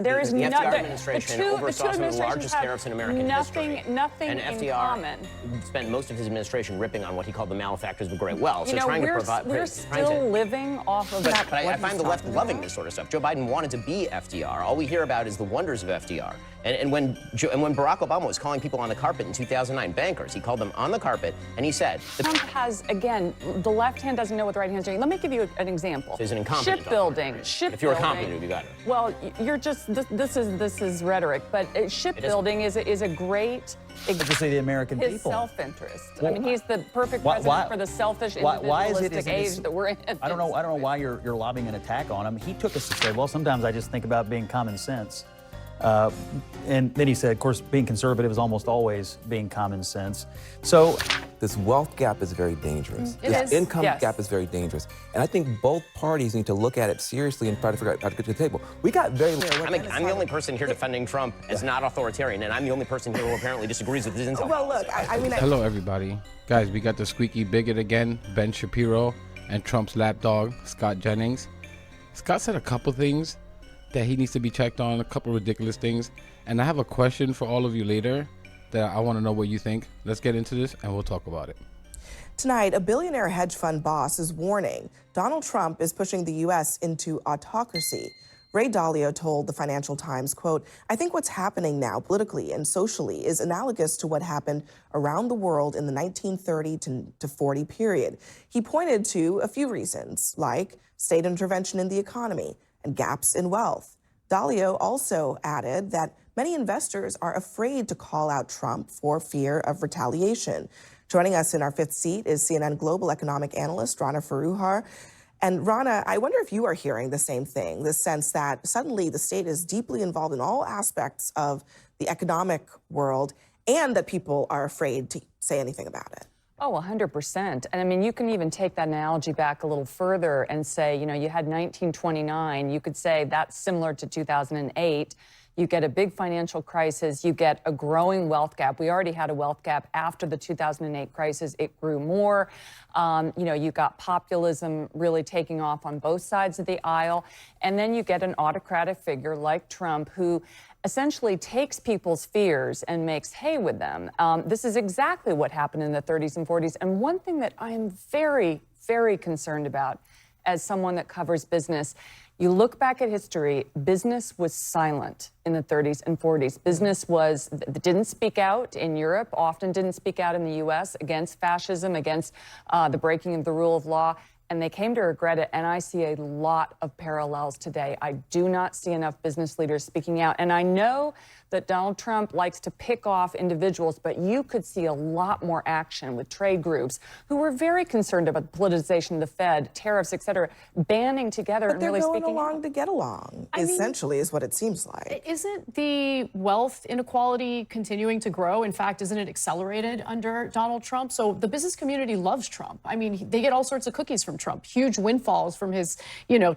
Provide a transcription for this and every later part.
There is the FDR nothing. administration oversaw some of the largest tariffs in American history. Nothing and in FDR common. spent most of his administration ripping on what he called the malefactors of great wealth. You know, we're still living off of that. But I find the left loving this sort of stuff. Joe Biden wanted to be FDR. All we hear about is the wonders of FDR. And when Barack Obama was calling people on the carpet in 2009, bankers, he called them on the carpet, and he said... Trump has, again, the left hand doesn't know what the right hand's doing. Let me give you an example. So he's an incompetent Shipbuilding. If you were competent, it would be better. Well, you're just, this is rhetoric, but shipbuilding is a great... Just say the American people. His self-interest. Well, I mean, he's the perfect president for the selfish, individualistic age that we're in. I don't know why you're lobbing an attack on him. He took us to say, well, sometimes I just think about being common sense. And then he said, of course, being conservative is almost always being common sense. So this wealth gap is very dangerous. This income gap is very dangerous. And I think both parties need to look at it seriously and try to figure out how to get to the table. We got very... I'm the only person here defending Trump as not authoritarian, and I'm the only person here who apparently disagrees with his intel. Well, look, I mean... Hello, everybody. Guys, we got the squeaky bigot again, Ben Shapiro, and Trump's lapdog, Scott Jennings. Scott said a couple things that he needs to be checked on, a couple ridiculous things. And I have a question for all of you later that I want to know what you think. Let's get into this and we'll talk about it. Tonight, a billionaire hedge fund boss is warning Donald Trump is pushing the U.S. into autocracy. Ray Dalio told the Financial Times, quote, "I think what's happening now politically and socially is analogous to what happened around the world in the 1930 to 40 period." He pointed to a few reasons, like state intervention in the economy and gaps in wealth. Dalio also added that many investors are afraid to call out Trump for fear of retaliation. Joining us in our fifth seat is CNN global economic analyst Rana Foroohar. And Rana, I wonder if you are hearing the same thing, the sense that suddenly the state is deeply involved in all aspects of the economic world and that people are afraid to say anything about it. Oh, 100%. And I mean, you can even take that analogy back a little further and say, you know, you had 1929. You could say that's similar to 2008. You get a big financial crisis. You get a growing wealth gap. We already had a wealth gap after the 2008 crisis. It grew more. You know, you got populism really taking off on both sides of the aisle. And then you get an autocratic figure like Trump who essentially takes people's fears and makes hay with them. This is exactly what happened in the 30s and 40s. And one thing that I am very, very concerned about as someone that covers business, you look back at history, business was silent in the 30s and 40s. Business didn't speak out in Europe, often didn't speak out in the US against fascism, against the breaking of the rule of law. And they came to regret it, and I see a lot of parallels today. I do not see enough business leaders speaking out. And I know that Donald Trump likes to pick off individuals, but you could see a lot more action with trade groups who were very concerned about the politicization of the Fed, tariffs, et cetera, banding together and really speaking out. But they're going along to get along, essentially, is what it seems like. Isn't the wealth inequality continuing to grow? In fact, isn't it accelerated under Donald Trump? So the business community loves Trump. I mean, they get all sorts of cookies from Trump, huge windfalls from his,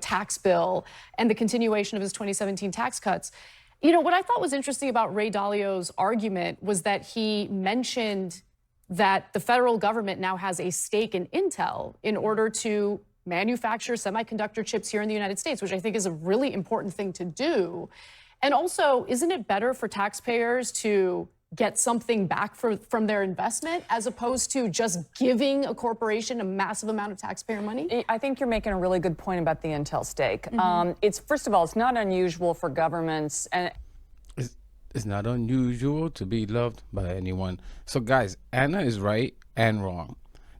tax bill and the continuation of his 2017 tax cuts. You know, what I thought was interesting about Ray Dalio's argument was that he mentioned that the federal government now has a stake in Intel in order to manufacture semiconductor chips here in the United States, which I think is a really important thing to do. And also, isn't it better for taxpayers to get something back from their investment as opposed to just giving a corporation a massive amount of taxpayer money? I think you're making a really good point about the Intel stake. It's, first of all, it's not unusual for governments and it's not unusual to be loved by anyone. So guys, Anna is right and wrong.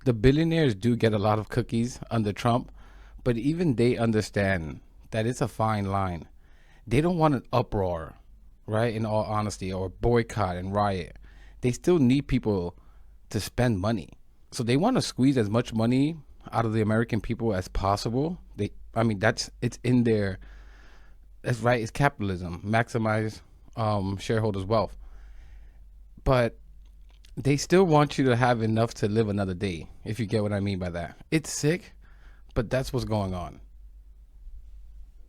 The billionaires do get a lot of cookies under Trump, but even they understand that it's a fine line. They don't want an uproar, right, in all honesty, or boycott and riot. They still need people to spend money. So they want to squeeze as much money out of the American people as possible. It's in there. That's right, it's capitalism. Maximize shareholders' wealth. But they still want you to have enough to live another day, if you get what I mean by that. It's sick, but that's what's going on.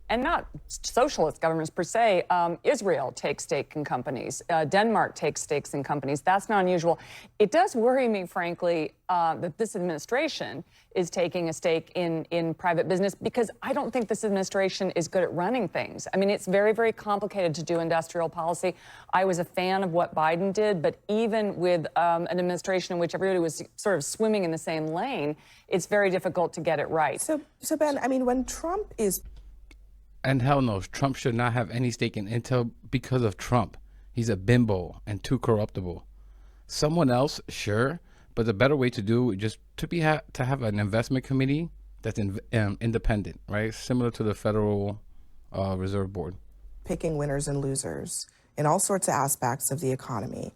and not socialist governments per se. Israel takes stake in companies. Denmark takes stakes in companies. That's not unusual. It does worry me, frankly, that this administration is taking a stake in private business, because I don't think this administration is good at running things. I mean, it's very, very complicated to do industrial policy. I was a fan of what Biden did, but even with an administration in which everybody was sort of swimming in the same lane, it's very difficult to get it right. So Ben, I mean, when Trump is... And hell no, Trump should not have any stake in Intel because of Trump. He's a bimbo and too corruptible. Someone else, sure, but the better way to do it just to have an investment committee that's independent, right? Similar to the Federal Reserve Board. Picking winners and losers in all sorts of aspects of the economy.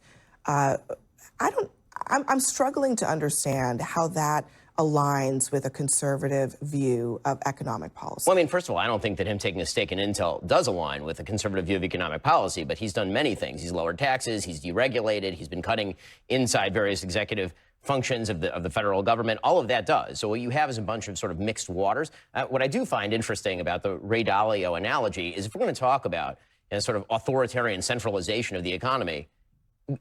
I'm struggling to understand how that aligns with a conservative view of economic policy. Well, I mean, first of all, I don't think that him taking a stake in Intel does align with a conservative view of economic policy, but he's done many things. He's lowered taxes, he's deregulated, he's been cutting inside various executive functions of the federal government. All of that does. So what you have is a bunch of sort of mixed waters. What I do find interesting about the Ray Dalio analogy is if we're going to talk about sort of authoritarian centralization of the economy,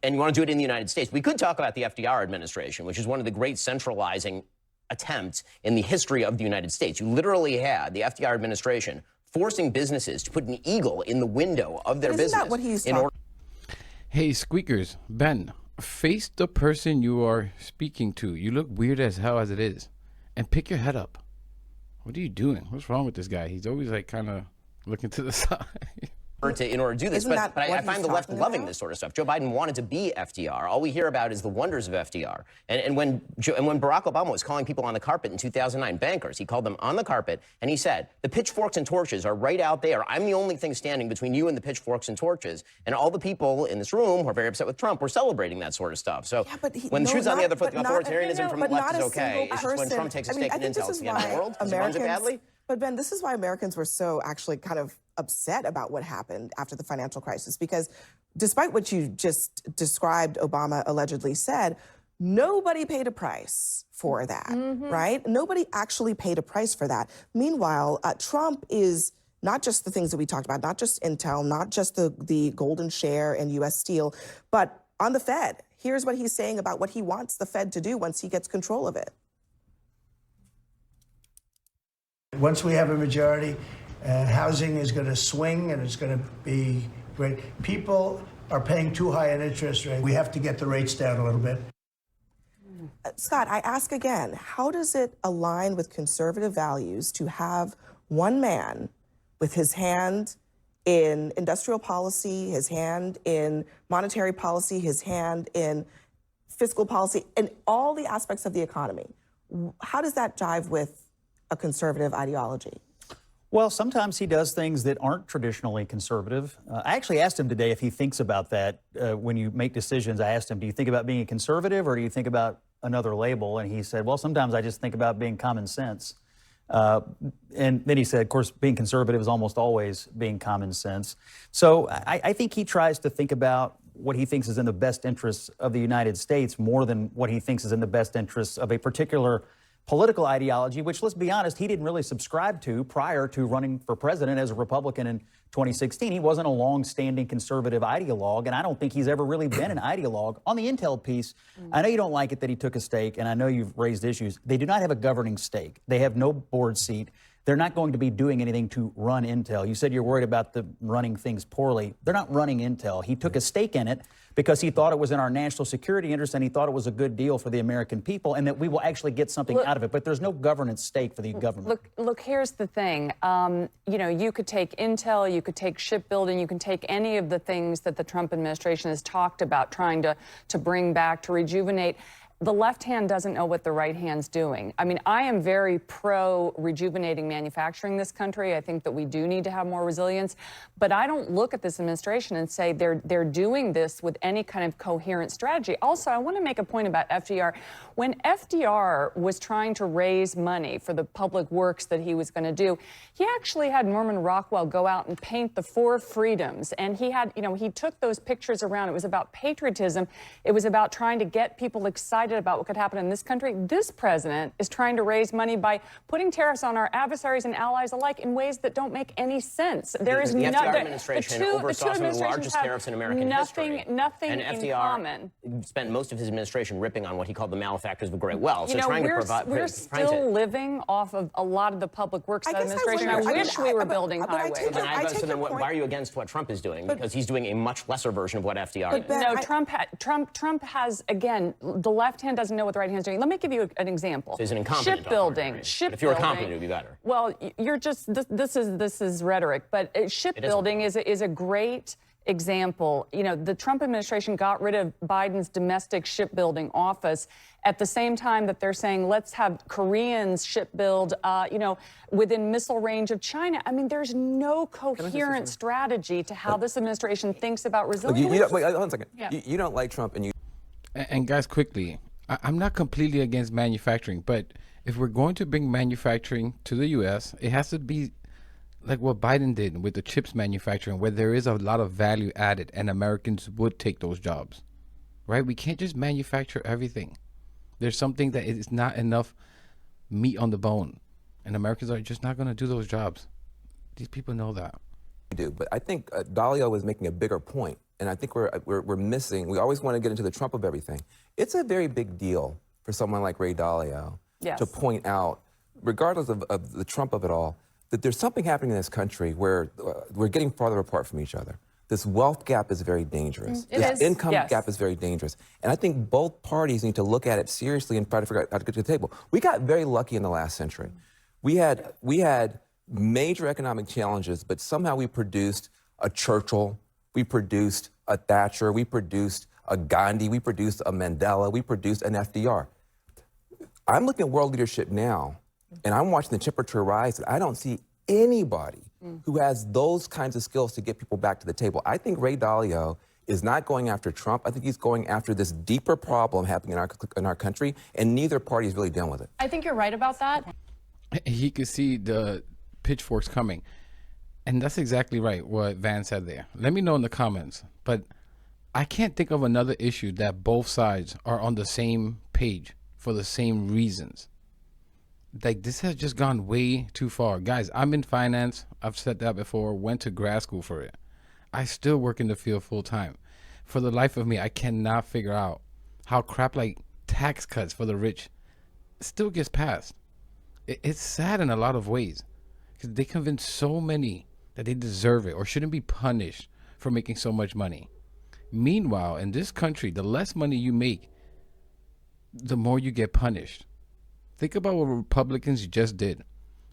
and you want to do it in the United States, we could talk about the FDR administration, which is one of the great centralizing attempts in the history of the United States. You literally had the FDR administration forcing businesses to put an eagle in the window of their business. Isn't that what he's talking? Hey, squeakers, Ben, face the person you are speaking to. You look weird as hell as it is. And pick your head up. What are you doing? What's wrong with this guy? He's always like kind of looking to the side. In order to do this, Isn't but I find the left loving this sort of stuff. Joe Biden wanted to be FDR. All we hear about is the wonders of FDR. And when Barack Obama was calling people on the carpet in 2009, bankers, he called them on the carpet, and he said, the pitchforks and torches are right out there. I'm the only thing standing between you and the pitchforks and torches. And all the people in this room who are very upset with Trump were celebrating that sort of stuff. So when the shoe's on the other foot, the authoritarianism from the left is okay. It's just when Trump takes a stake in Intel, it's the end of the world. Because he runs it badly. But Ben, this is why Americans were so actually kind of upset about what happened after the financial crisis, because despite what you just described, Obama allegedly said, nobody paid a price for that, right? Nobody actually paid a price for that. Meanwhile, Trump is not just the things that we talked about, not just Intel, not just the golden share in U.S. Steel, but on the Fed. Here's what he's saying about what he wants the Fed to do once he gets control of it. Once we have a majority, housing is going to swing and it's going to be great. People are paying too high an interest rate. We have to get the rates down a little bit. Scott, I ask again, how does it align with conservative values to have one man with his hand in industrial policy, his hand in monetary policy, his hand in fiscal policy, and all the aspects of the economy? How does that jive with a conservative ideology? Well, sometimes he does things that aren't traditionally conservative. I actually asked him today if he thinks about that when you make decisions. I asked him, do you think about being a conservative or do you think about another label? And he said, well, sometimes I just think about being common sense. And then he said, of course, being conservative is almost always being common sense. So I think he tries to think about what he thinks is in the best interests of the United States more than what he thinks is in the best interests of a particular political ideology, which, let's be honest, he didn't really subscribe to prior to running for president as a Republican in 2016. He wasn't a long-standing conservative ideologue, and I don't think he's ever really been an ideologue. On the Intel piece, I know you don't like it that he took a stake, and I know you've raised issues. They do not have a governing stake. They have no board seat. They're not going to be doing anything to run Intel. You said you're worried about them running things poorly. They're not running Intel. He took a stake in it because he thought it was in our national security interest and he thought it was a good deal for the American people and that we will actually get something out of it. But there's no governance stake for the government. Look, here's the thing. You know, you could take Intel, you could take shipbuilding, you can take any of the things that the Trump administration has talked about trying to bring back, to rejuvenate. The left hand doesn't know what the right hand's doing. I mean, I am very pro rejuvenating manufacturing in this country. I think that we do need to have more resilience. But I don't look at this administration and say they're doing this with any kind of coherent strategy. Also, I want to make a point about FDR. When FDR was trying to raise money for the public works that he was going to do, he actually had Norman Rockwell go out and paint the 4 freedoms. And he had, you know, he took those pictures around. It was about patriotism. It was about trying to get people excited excited about what could happen in this country. This president is trying to raise money by putting tariffs on our adversaries and allies alike in ways that don't make any sense. There is the no, FDR administration oversaw some of the largest have tariffs in American history. Nothing and in FDR common. spent most of his administration ripping on what he called the malefactors of great wealth. You So know, we're trying still living off of a lot of the public works administration. I wish we were building highways. Why are you against what Trump is doing? Because he's doing a much lesser version of what FDR is. No, Trump has, again, the left hand doesn't know what the right hand is doing. Let me give you an example. So he's an incompetent shipbuilding. Right? Shipbuilding. If you were competent, it would be better. Well, you're just, this is rhetoric, but shipbuilding is a great example. You know, the Trump administration got rid of Biden's domestic shipbuilding office at the same time that they're saying, let's have Koreans shipbuild, you know, within missile range of China. I mean, there's no coherent strategy to how this administration thinks about resilience. Wait, hold on a second. Yeah. You don't like Trump and you... And guys, quickly, I'm not completely against manufacturing, but if we're going to bring manufacturing to the U.S., it has to be like what Biden did with the chips manufacturing, where there is a lot of value added and Americans would take those jobs, right? We can't just manufacture everything. There's something that is not enough meat on the bone, and Americans are just not going to do those jobs. These people know that. We do, but I think Dalio was making a bigger point, and I think we're missing. We always want to get into the Trump of everything. It's a very big deal for someone like Ray Dalio to point out, regardless of the Trump of it all, that there's something happening in this country where we're getting farther apart from each other. This wealth gap is very dangerous. This income gap is very dangerous. And I think both parties need to look at it seriously and try to figure out how to get to the table. We got very lucky in the last century. We had major economic challenges, but somehow we produced a Churchill, we produced a Thatcher, we produced a Gandhi, we produced a Mandela, we produced an FDR. I'm looking at world leadership now, and I'm watching the temperature rise, and I don't see anybody who has those kinds of skills to get people back to the table. I think Ray Dalio is not going after Trump. I think he's going after this deeper problem happening in our country, and neither party is really dealing with it. I think you're right about that. He could see the pitchforks coming. And that's exactly right, what Van said there. Let me know in the comments. But I can't think of another issue that both sides are on the same page for the same reasons. Like, this has just gone way too far. Guys, I'm in finance. I've said that before. Went to grad school for it. I still work in the field full time. For the life of me, I cannot figure out how crap like tax cuts for the rich still gets passed. It's sad in a lot of ways, because they convince so many that they deserve it or shouldn't be punished for making so much money. Meanwhile, in this country, the less money you make, the more you get punished. Think about what Republicans just did.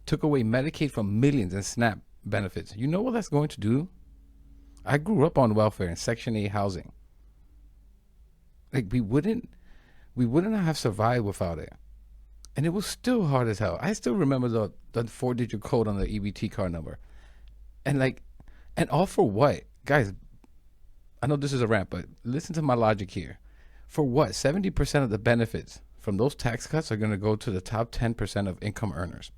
Took away Medicaid from millions and SNAP benefits. You know what that's going to do? I grew up on welfare and Section 8 housing. Like, we wouldn't have survived without it. And it was still hard as hell. I still remember the 4-digit code on the EBT card number. And all for what? Guys, I know this is a rant, but listen to my logic here. For what? 70% of the benefits from those tax cuts are going to go to the top 10% of income earners.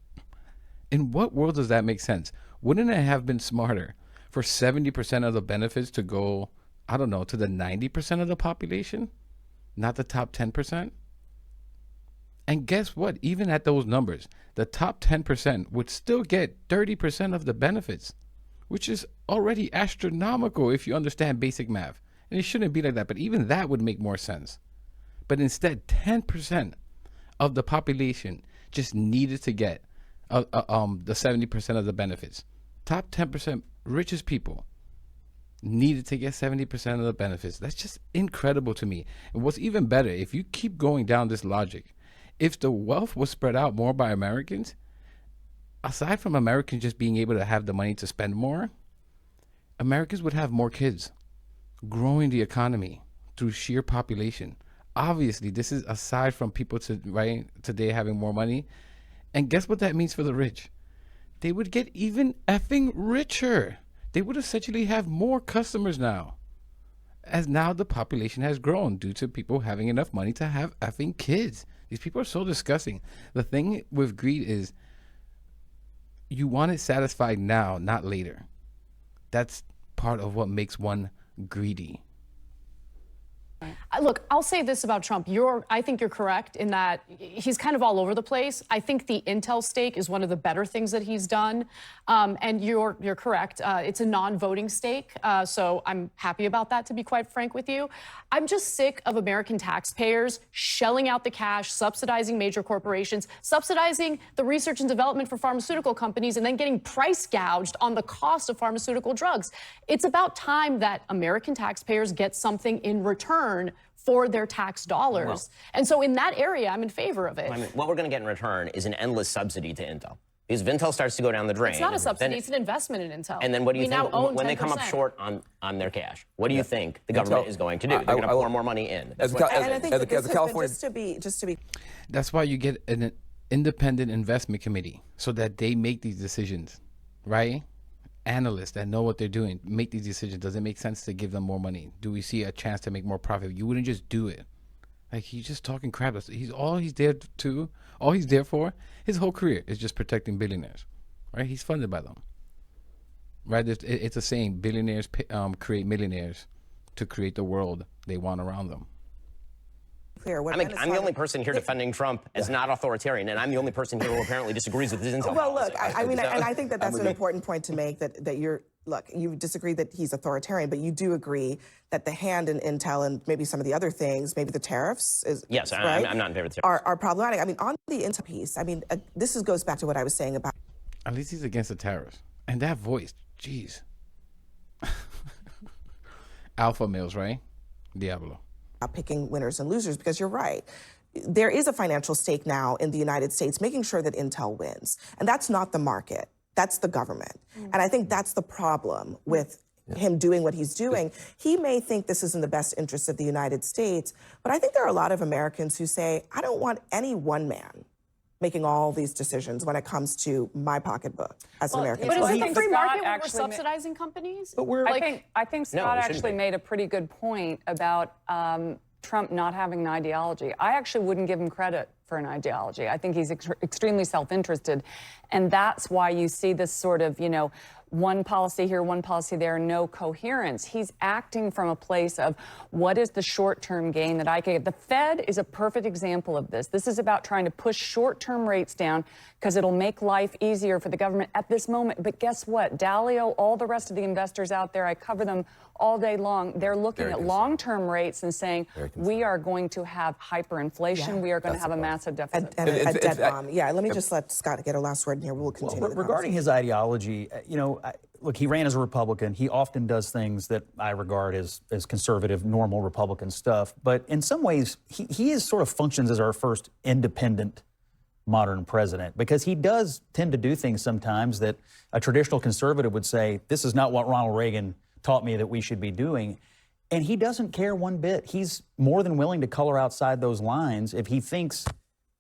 In what world does that make sense? Wouldn't it have been smarter for 70% of the benefits to go, I don't know, to the 90% of the population, not the top 10%? And guess what? Even at those numbers, the top 10% would still get 30% of the benefits, which is already astronomical if you understand basic math. And it shouldn't be like that, but even that would make more sense. But instead, 10% of the population just needed to get the 70% of the benefits. Top 10% richest people needed to get 70% of the benefits. That's just incredible to me. And what's even better, if you keep going down this logic, if the wealth was spread out more by Americans, aside from Americans just being able to have the money to spend more, Americans would have more kids, growing the economy through sheer population. Obviously, this is aside from people today having more money. And guess what that means for the rich? They would get even effing richer. They would essentially have more customers now, as now the population has grown due to people having enough money to have effing kids. These people are so disgusting. The thing with greed is you want it satisfied now, not later. That's part of what makes one greedy. Look, I'll say this about Trump. I think you're correct in that he's kind of all over the place. I think the Intel stake is one of the better things that he's done. And you're correct. It's a non-voting stake. So I'm happy about that, to be quite frank with you. I'm just sick of American taxpayers shelling out the cash, subsidizing major corporations, subsidizing the research and development for pharmaceutical companies, and then getting price gouged on the cost of pharmaceutical drugs. It's about time that American taxpayers get something in return for their tax dollars. Well, and so in that area, I'm in favor of it. I mean, what we're going to get in return is an endless subsidy to Intel. Because if Intel starts to go down the drain... It's not a subsidy, it's an investment in Intel. And then what do you think, when they come up short on their cash, what do you think the government is going to do? They're going to pour more money in. And I think that this has been, just to be... That's why you get an independent investment committee, so that they make these decisions, right? Analysts that know what they're doing make these decisions. Does it make sense to give them more money? Do we see a chance to make more profit? You wouldn't just do it. Like, he's just talking crap. All he's there for, his whole career is just protecting billionaires, right? He's funded by them, right? It's a saying: billionaires create millionaires to create the world they want around them. I'm the only person here defending Trump as not authoritarian, and I'm the only person here who apparently disagrees with his intel Well, policy. look, and I think that that's an important point to make, that you're, look, you disagree that he's authoritarian, but you do agree that the hand in Intel and maybe some of the other things, maybe the tariffs, yes, right, I'm not in favor of the tariffs. Are problematic. I mean, on the Intel piece, I mean, this goes back to what I was saying about... At least he's against the tariffs. And that voice, geez. Alpha males, right? Diablo. Picking winners and losers, because you're right. There is a financial stake now in the United States making sure that Intel wins. And that's not the market. That's the government. And I think that's the problem with him doing what he's doing. He may think this is in the best interest of the United States, but I think there are a lot of Americans who say, I don't want any one man making all these decisions when it comes to my pocketbook as an American. But is it the free market when we're actually subsidizing companies? But I think Scott actually made a pretty good point about Trump not having an ideology. I actually wouldn't give him credit for an ideology. I think he's extremely self-interested. And that's why you see this sort of, one policy here, one policy there, no coherence. He's acting from a place of what is the short-term gain that I can get. The Fed is a perfect example of this. This is about trying to push short-term rates down because it'll make life easier for the government at this moment. But guess what? Dalio, all the rest of the investors out there, I cover them all day long. They're looking at long-term rates and saying, we are going to have hyperinflation. Yeah, we are going to have a massive deficit. And a debt bomb. Yeah, let me just let Scott get a last word in here. We'll continue. Well, regarding his ideology, look, he ran as a Republican. He often does things that I regard as conservative, normal Republican stuff. But in some ways, he is sort of functions as our first independent modern president, because he does tend to do things sometimes that a traditional conservative would say, this is not what Ronald Reagan taught me that we should be doing. And he doesn't care one bit. He's more than willing to color outside those lines if he thinks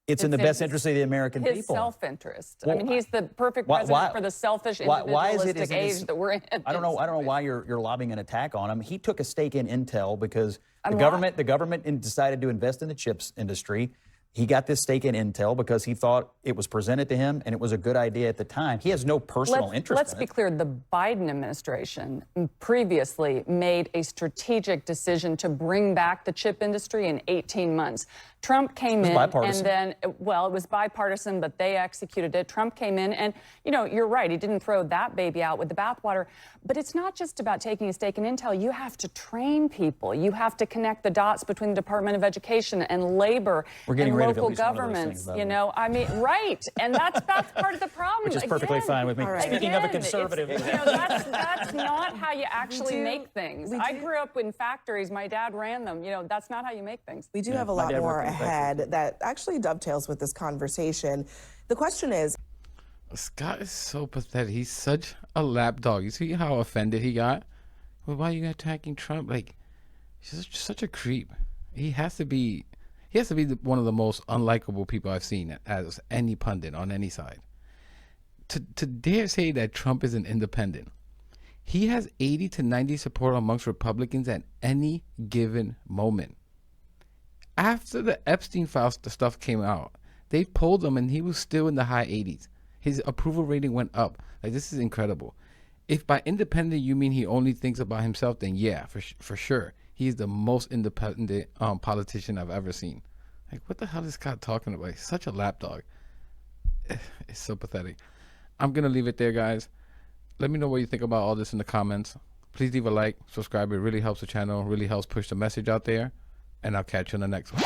it's in the best interest of the American people. His self-interest. Well, I mean, he's the perfect president for the selfish, individualistic age that we're in. I don't know why you're lobbying an attack on him. He took a stake in Intel because the government decided to invest in the chips industry. He got this stake in Intel because he thought it was presented to him and it was a good idea at the time. He has no personal interest in it. Let's be clear. The Biden administration previously made a strategic decision to bring back the chip industry in 18 months. Trump came in and then, well, it was bipartisan, but they executed it. Trump came in and, you're right. He didn't throw that baby out with the bathwater. But it's not just about taking a stake in Intel. You have to train people. You have to connect the dots between the Department of Education and labor and local governments. I mean, right. And that's part of the problem. Which is perfectly fine with me. Right. Speaking of a conservative. That's not how you actually make things. I grew up in factories. My dad ran them. That's not how you make things. We do have a lot more ahead that actually dovetails with this conversation. The question is, Scott is so pathetic. He's such a lapdog. You see how offended he got? Well, why are you attacking Trump? Like, he's such a creep. He has to be one of the most unlikable people I've seen as any pundit on any side. To dare say that Trump is an independent. He has 80 to 90 support amongst Republicans at any given moment. After the Epstein file stuff came out, they polled him and he was still in the high 80s. His approval rating went up. Like, this is incredible. If by independent you mean he only thinks about himself, then yeah, for sure. He's the most independent politician I've ever seen. Like, what the hell is Scott talking about? He's such a lapdog. It's so pathetic. I'm going to leave it there, guys. Let me know what you think about all this in the comments. Please leave a like, subscribe. It really helps the channel, really helps push the message out there. And I'll catch you on the next one.